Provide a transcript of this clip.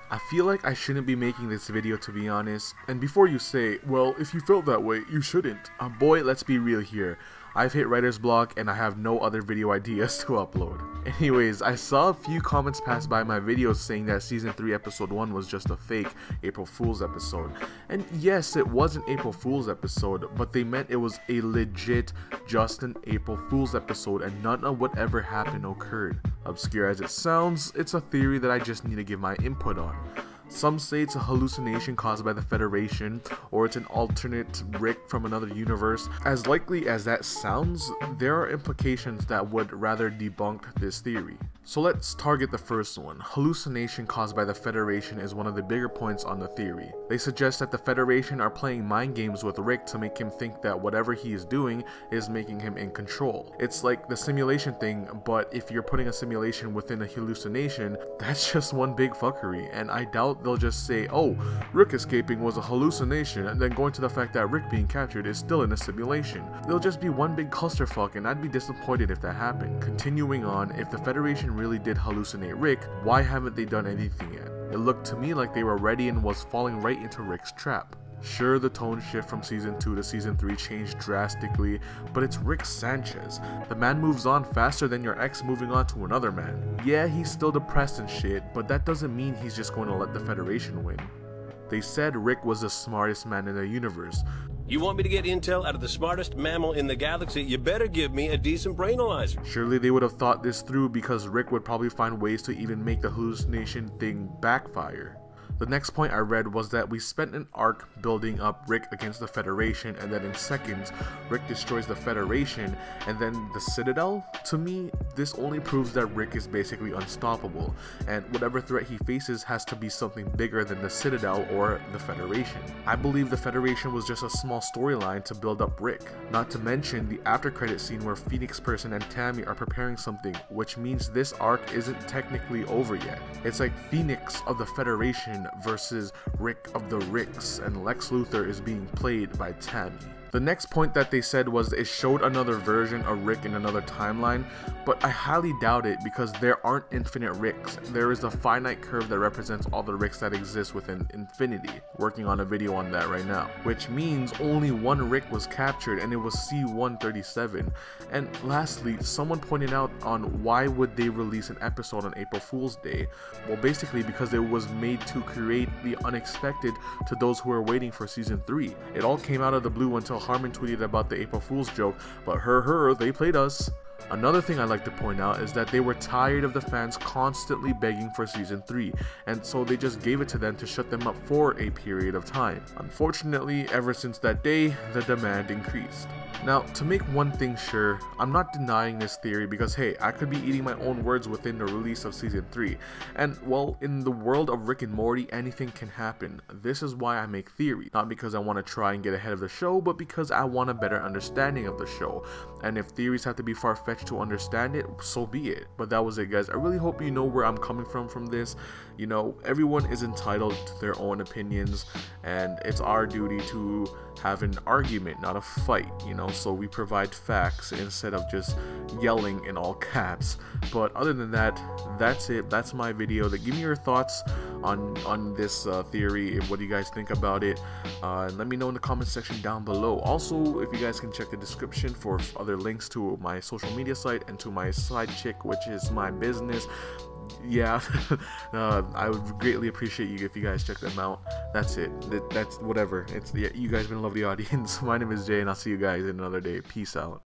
I feel like I shouldn't be making this video, to be honest, and before you say, well, if you felt that way, you shouldn't. Boy, let's be real here. I've hit writer's block and I have no other video ideas to upload. Anyways, I saw a few comments pass by my videos saying that season 3 episode 1 was just a fake April Fool's episode. And yes, it was an April Fool's episode, but they meant it was a legit just an April Fool's episode and none of whatever happened occurred. Obscure as it sounds, it's a theory that I just need to give my input on. Some say it's a hallucination caused by the Federation, or it's an alternate Rick from another universe. As likely as that sounds, there are implications that would rather debunk this theory. So let's target the first one. Hallucination caused by the Federation is one of the bigger points on the theory. They suggest that the Federation are playing mind games with Rick to make him think that whatever he is doing is making him in control. It's like the simulation thing, but if you're putting a simulation within a hallucination, that's just one big fuckery, and I doubt they'll just say, oh, Rick escaping was a hallucination, and then going to the fact that Rick being captured is still in a simulation. They'll just be one big clusterfuck, and I'd be disappointed if that happened. Continuing on, if the Federation really did hallucinate Rick, why haven't they done anything yet? It looked to me like they were ready and was falling right into Rick's trap. Sure, the tone shift from season 2 to season 3 changed drastically, but it's Rick Sanchez. The man moves on faster than your ex moving on to another man. Yeah, he's still depressed and shit, but that doesn't mean he's just going to let the Federation win. They said Rick was the smartest man in the universe. You want me to get intel out of the smartest mammal in the galaxy, you better give me a decent brainalyzer. Surely they would have thought this through, because Rick would probably find ways to even make the hallucination thing backfire. The next point I read was that we spent an arc building up Rick against the Federation, and then in seconds, Rick destroys the Federation, and then the Citadel? To me, this only proves that Rick is basically unstoppable, and whatever threat he faces has to be something bigger than the Citadel or the Federation. I believe the Federation was just a small storyline to build up Rick. Not to mention the after credit scene where Phoenix Person and Tammy are preparing something, which means this arc isn't technically over yet. It's like Phoenix of the Federation versus Rick of the Ricks, and Lex Luthor is being played by Tammy. The next point that they said was it showed another version of Rick in another timeline, but I highly doubt it because there aren't infinite Ricks. There is a finite curve that represents all the Ricks that exist within infinity. Working on a video on that right now. Which means only one Rick was captured, and it was C-137. And lastly, someone pointed out on why would they release an episode on April Fool's Day. Well, basically because it was made to create the unexpected to those who are waiting for season 3. It all came out of the blue until Harmon tweeted about the April Fool's joke, but they played us. Another thing I'd like to point out is that they were tired of the fans constantly begging for season 3, and so they just gave it to them to shut them up for a period of time. Unfortunately, ever since that day, the demand increased. Now, to make one thing sure, I'm not denying this theory because hey, I could be eating my own words within the release of season 3, and well, in the world of Rick and Morty, anything can happen. This is why I make theory, not because I want to try and get ahead of the show, but because I want a better understanding of the show, and if theories have to be far-fetched to understand it, so be it. But that was it, guys. I really hope you know where I'm coming from this. You know, everyone is entitled to their own opinions, and it's our duty to have an argument, not a fight, you know, so we provide facts instead of just yelling in all caps. But other than that, that's it. That's my video. Give me your thoughts on this theory, and what do you guys think about it, and let me know in the comment section down below. Also, if you guys can check the description for other links to my social media site and to my side chick, which is my business. Yeah, I would greatly appreciate you if you guys check them out. That's it. That's whatever. You guys been a lovely audience. My name is Jay, and I'll see you guys in another day. Peace out.